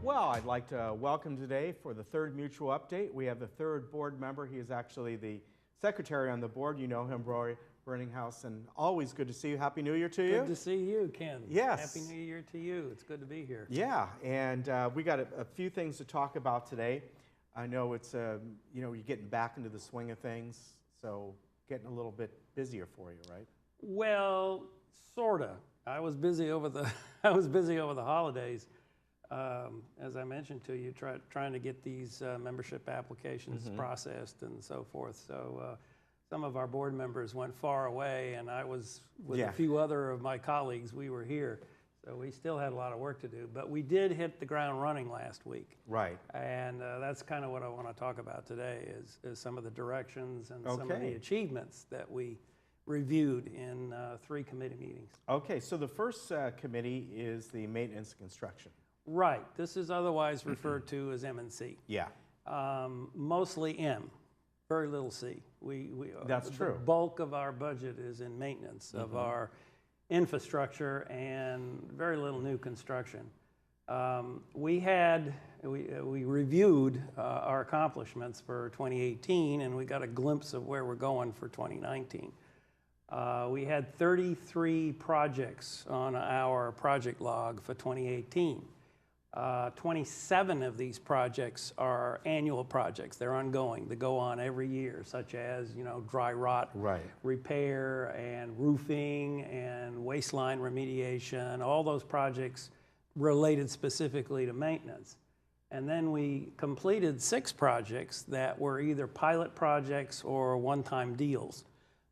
Well, I'd like to welcome today for the third mutual update. We have the third board member. He is actually the secretary on the board. You know him, Roy Burninghouse, and always good to see you. Happy New Year to you. Good to see you, Ken. Yes. Happy New Year to you. It's good to be here. Yeah, and we got a few things to talk about today. I know it's, you're getting back into the swing of things, so getting a little bit busier for you, right? Well, sorta. I was busy over the holidays. As I mentioned to you, trying to get these membership applications processed and so forth. So some of our board members went far away, and I was with a few other of my colleagues. We were here, so we still had a lot of work to do. But we did hit the ground running last week. Right. And that's kind of what I want to talk about today is some of the directions and some of the achievements that we reviewed in 3 committee meetings. Okay, so the first committee is the maintenance and construction. Right. This is otherwise referred to as M&C. Yeah. Mostly M, very little C. That's true. The bulk of our budget is in maintenance of our infrastructure and very little new construction. We reviewed our accomplishments for 2018, and we got a glimpse of where we're going for 2019. We had 33 projects on our project log for 2018. 27 of these projects are annual projects. They're ongoing. They go on every year, such as, dry rot repair and roofing and waistline remediation, all those projects related specifically to maintenance. And then we completed 6 projects that were either pilot projects or one-time deals.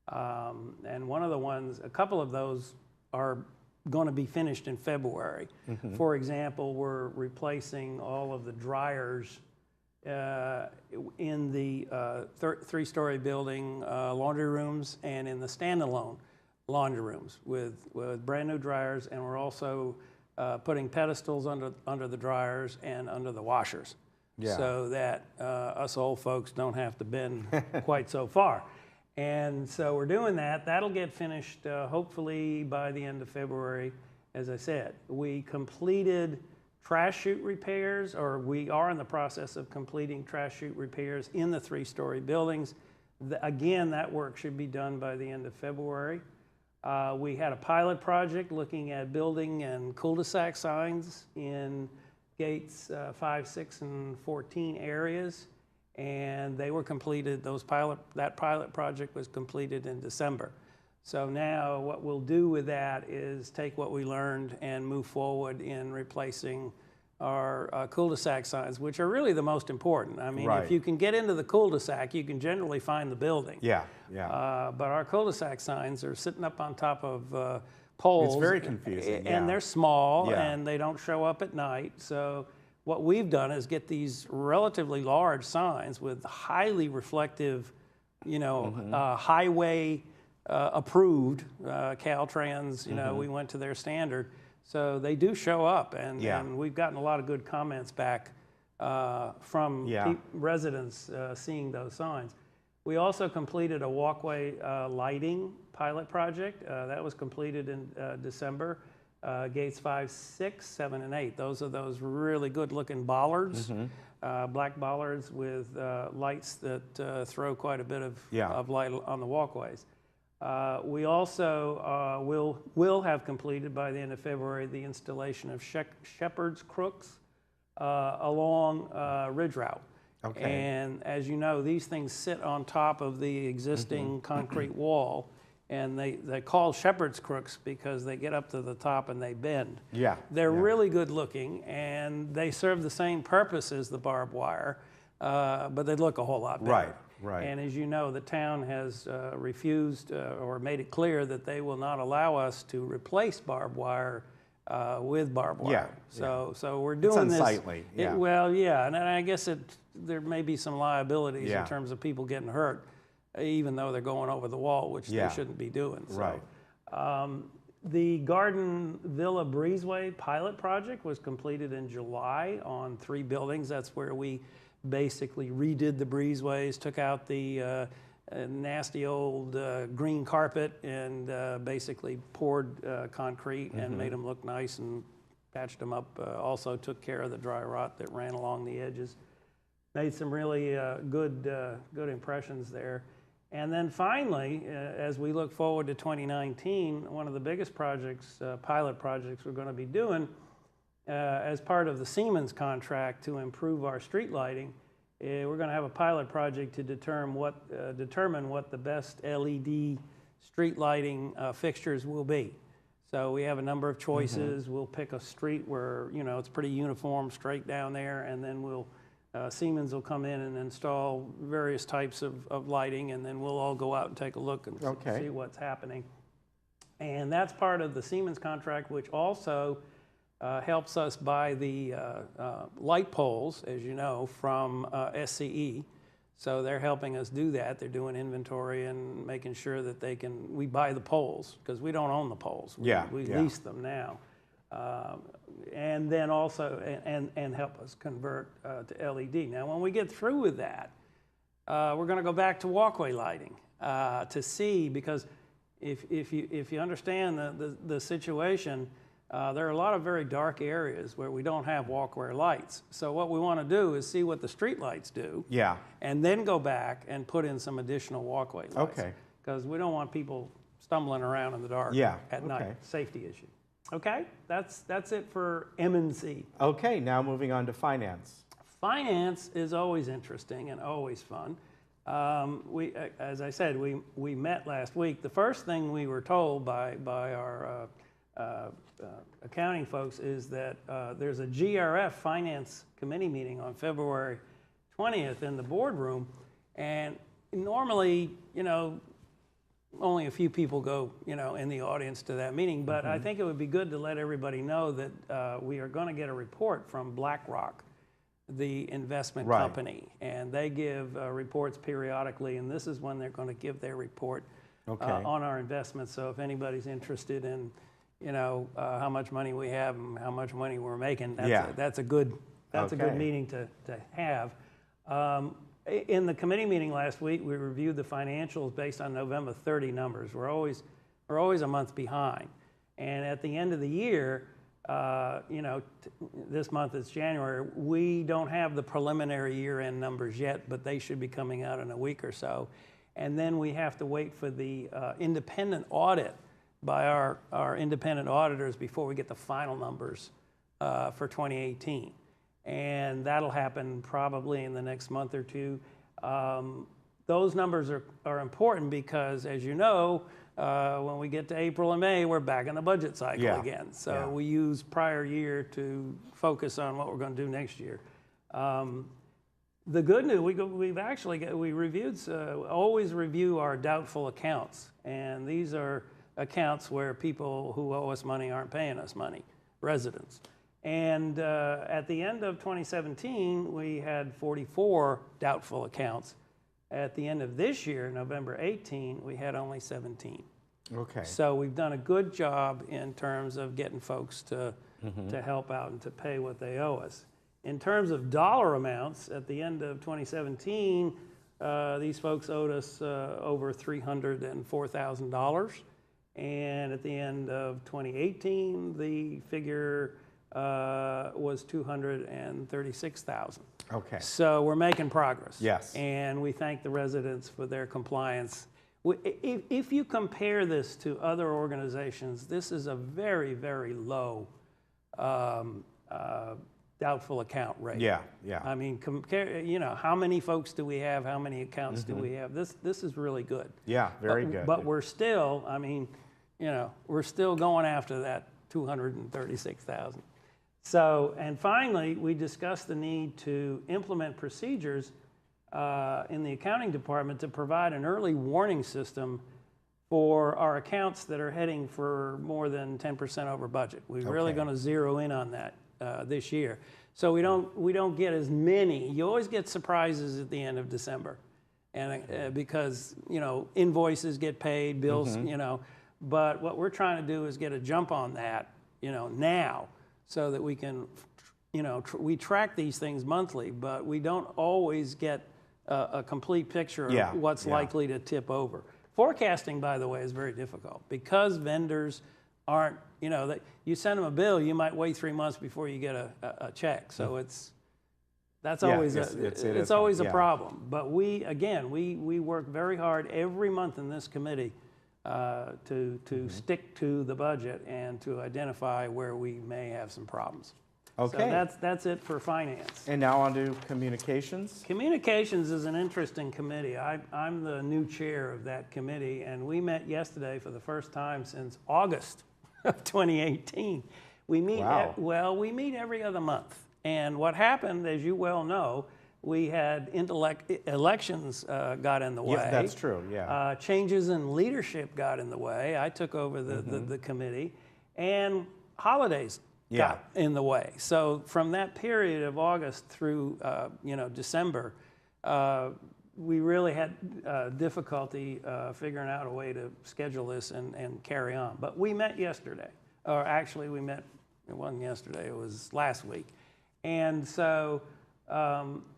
And a couple of those are going to be finished in February. For example, we're replacing all of the dryers in the 3-story building laundry rooms and in the standalone laundry rooms with brand new dryers, and we're also putting pedestals under the dryers and under the washers so that us old folks don't have to bend quite so far. And so we're doing that. That'll get finished hopefully by the end of February. As I said, we completed trash chute repairs, or we are in the process of completing trash chute repairs in the 3-story buildings. Again, that work should be done by the end of February. We had a pilot project looking at building and cul-de-sac signs in gates 5, 6, and 14 areas. And they were completed, that pilot project was completed in December. So now what we'll do with that is take what we learned and move forward in replacing our cul-de-sac signs, which are really the most important. I mean, if you can get into the cul-de-sac, you can generally find the building. But our cul-de-sac signs are sitting up on top of poles. It's very confusing. And they're small, and they don't show up at night. So what we've done is get these relatively large signs with highly reflective, highway approved Caltrans. We went to their standard, so they do show up, and we've gotten a lot of good comments back from residents seeing those signs. We also completed a walkway lighting pilot project that was completed in December. Gates 5, 6, 7, and 8. Those are those really good-looking bollards, black bollards with lights that throw quite a bit of light on the walkways. We also will have completed by the end of February the installation of shepherd's crooks along Ridge Route. And as you know, these things sit on top of the existing concrete wall. And they call shepherd's crooks because they get up to the top and they bend. They're really good looking, and they serve the same purpose as the barbed wire, but they look a whole lot better. And as you know, the town has refused or made it clear that they will not allow us to replace barbed wire with barbed wire. So we're doing this. It's unsightly. And I guess there may be some liabilities in terms of people getting hurt, even though they're going over the wall, which they shouldn't be doing. The Garden Villa Breezeway pilot project was completed in July on 3 buildings. That's where we basically redid the breezeways, took out the nasty old green carpet, and basically poured concrete and made them look nice and patched them up. Also took care of the dry rot that ran along the edges. Made some really good impressions there. And then finally, as we look forward to 2019, one of the biggest projects, pilot projects we're going to be doing as part of the Siemens contract to improve our street lighting, we're going to have a pilot project to determine what the best LED street lighting fixtures will be. So we have a number of choices. We'll pick a street where, you know, it's pretty uniform, straight down there, and then Siemens will come in and install various types of lighting, and then we'll all go out and take a look and see what's happening. And that's part of the Siemens contract, which also helps us buy the light poles, as you know, from SCE. So they're helping us do that. They're doing inventory and making sure that we buy the poles, because we don't own the poles. We lease them now. And then also, and help us convert to LED. Now, when we get through with that, we're going to go back to walkway lighting to see, because if you understand the situation, there are a lot of very dark areas where we don't have walkway lights. So what we want to do is see what the street lights do. Yeah. And then go back and put in some additional walkway lights. Okay. Because we don't want people stumbling around in the dark at night. Safety issue. Okay, that's it for M&C. Okay, now moving on to finance. Finance is always interesting and always fun. As I said, we met last week. The first thing we were told by our accounting folks is that there's a GRF Finance Committee meeting on February 20th in the boardroom, and normally, you know, only a few people go, you know, in the audience to that meeting, but I think it would be good to let everybody know that we are going to get a report from BlackRock, the investment company, and they give reports periodically, and this is when they're going to give their report on our investments. So if anybody's interested in, you know, how much money we have and how much money we're making, that's a good meeting to have. In the committee meeting last week, we reviewed the financials based on November 30 numbers. We're always a month behind. And at the end of the year, you know, this month is January, we don't have the preliminary year-end numbers yet, but they should be coming out in a week or so. And then we have to wait for the independent audit by our independent auditors before we get the final numbers for 2018. And that'll happen probably in the next month or two. Those numbers are important because, as you know, when we get to April and May, we're back in the budget cycle again. So we use prior year to focus on what we're going to do next year. The good news, we reviewed, always review our doubtful accounts. And these are accounts where people who owe us money aren't paying us money, residents. And at the end of 2017, we had 44 doubtful accounts. At the end of this year, November 18, we had only 17. Okay. So we've done a good job in terms of getting folks to help out and to pay what they owe us. In terms of dollar amounts, at the end of 2017, these folks owed us over $304,000. And at the end of 2018, the figure was $236,000. Okay. So we're making progress. Yes. And we thank the residents for their compliance. If you compare this to other organizations, this is a very, very low doubtful account rate. Yeah, yeah. I mean, compare, you know, how many folks do we have? How many accounts do we have? This is really good. Yeah, very good. But we're still, I mean, you know, we're still going after that 236,000. So, and finally, we discussed the need to implement procedures in the accounting department to provide an early warning system for our accounts that are heading for more than 10% over budget. We're really going to zero in on that this year. So we don't get as many. You always get surprises at the end of December, and because, you know, invoices get paid, bills, you know. But what we're trying to do is get a jump on that, you know, now, so that we can, you know, we track these things monthly, but we don't always get a complete picture of what's likely to tip over. Forecasting, by the way, is very difficult because vendors aren't, you send them a bill, you might wait 3 months before you get a check. So that's always it's always a problem. But we work very hard every month in this committee to stick to the budget and to identify where we may have some problems. Okay. So that's it for finance. And now on to communications. Communications is an interesting committee. I'm the new chair of that committee, and we met yesterday for the first time since August of 2018. We meet, we meet every other month. And what happened, as you well know, we had elections got in the way. Yes, that's true, yeah. Changes in leadership got in the way. I took over the committee, and holidays got in the way. So from that period of August through December, we really had difficulty figuring out a way to schedule this and carry on. But we met yesterday, or actually we met, it wasn't yesterday, it was last week. And so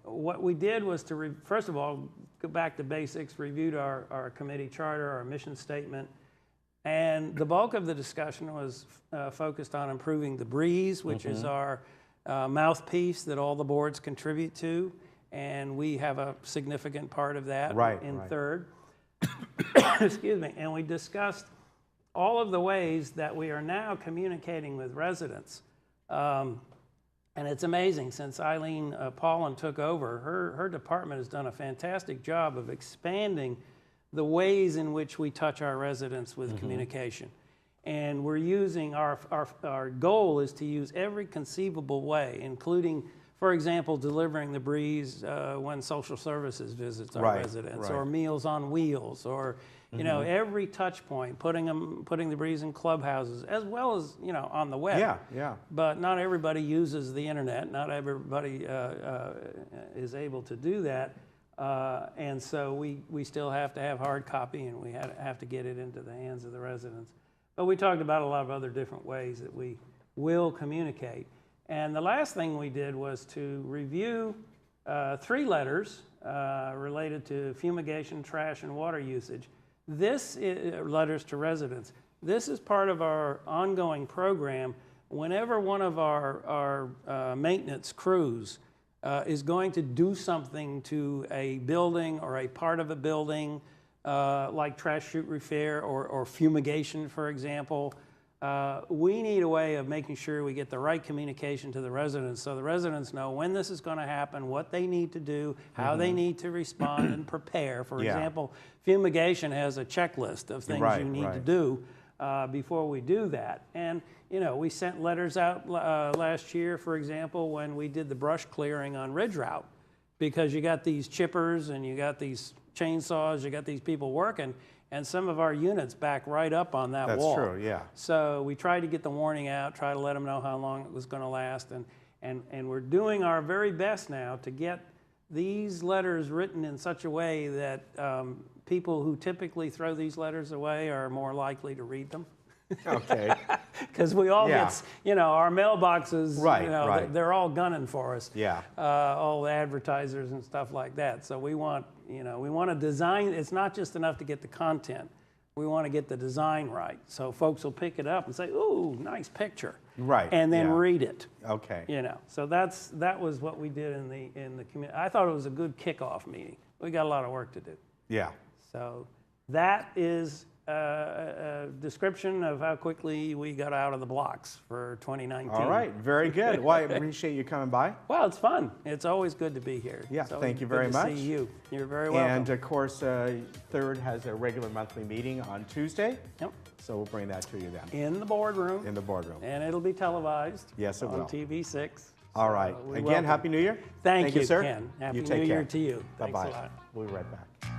what we did was to, first of all, go back to basics, reviewed our committee charter, our mission statement, and the bulk of the discussion was focused on improving the breeze, which is our mouthpiece that all the boards contribute to, and we have a significant part of that in third. Excuse me. And we discussed all of the ways that we are now communicating with residents. And it's amazing, since Eileen Paulin took over, her department has done a fantastic job of expanding the ways in which we touch our residents with communication. And we're using, our goal is to use every conceivable way, including, for example, delivering the breeze when social services visits our residents, or Meals on Wheels, or every touch point, putting the breeze in clubhouses, as well as on the web. But not everybody uses the internet. Not everybody is able to do that. And so we still have to have hard copy, and we have to get it into the hands of the residents. But we talked about a lot of other different ways that we will communicate. And the last thing we did was to review 3 letters related to fumigation, trash, and water usage. This is letters to residents. This is part of our ongoing program. Whenever one of our maintenance crews is going to do something to a building or a part of a building, like trash chute repair or fumigation, for example, we need a way of making sure we get the right communication to the residents, so the residents know when this is going to happen, what they need to do, how they need to respond and prepare. For example, fumigation has a checklist of things you need to do before we do that. And we sent letters out last year, for example, when we did the brush clearing on Ridge Route, because you got these chippers and you got these chainsaws, you got these people working, and some of our units back right up on that wall. That's true, yeah. So we tried to get the warning out, try to let them know how long it was going to last, and we're doing our very best now to get these letters written in such a way that people who typically throw these letters away are more likely to read them. Okay. Because we all get, our mailboxes, they're all gunning for us. All the advertisers and stuff like that. So we want, we want to design, it's not just enough to get the content. We want to get the design right. So folks will pick it up and say, ooh, nice picture. And then read it. Okay. So that was what we did in the community. I thought it was a good kickoff meeting. We got a lot of work to do. So that is a description of how quickly we got out of the blocks for 2019. All right, very good. Well, I appreciate you coming by. Well, it's fun. It's always good to be here. Thank you very much. Good to see you. You're very welcome. And of course, Third has a regular monthly meeting on Tuesday. So we'll bring that to you then. In the boardroom. In the boardroom. And it'll be televised. Yes, it will. On TV6. All right. Again, Happy New Year. Thank you, sir. Ken. Happy You take New Year care. to you. Bye-bye. Thanks a lot. We'll be right back.